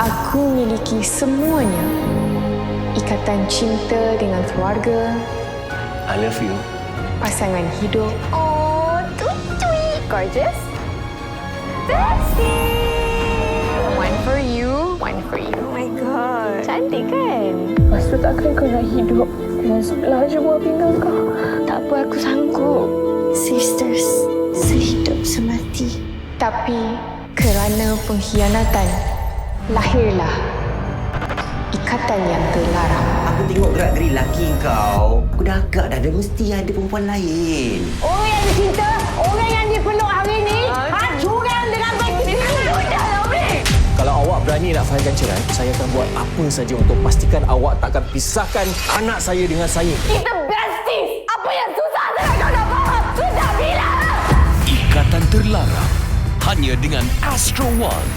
Aku miliki semuanya. Ikatan cinta dengan keluarga, I love you. pasangan hidup. Oh, cuy. Gorgeous. Bestie. One for you, one for you. Oh my god. Cantik kan? Lepas tu takkan kau nak hidup dengan sebelah je buah pinggang kau? Tak apa, aku sanggup. Sisters, sehidup semati. Tapi kerana pengkhianatan, lahirlah ikatan yang terlarang. Aku tengok gerak-geri lelaki kau. Aku dah agak dah. Dia mesti ada perempuan lain. Orang yang dicinta, orang yang dipeluk hari ini, curang dengan baik. Kalau awak berani nak failkan cerai, saya akan buat apa saja untuk pastikan awak takkan pisahkan anak saya dengan saya. Kita besties. Apa yang susah sangat kau nak faham? Sudah bilang. Ikatan terlarang hanya dengan Astro One.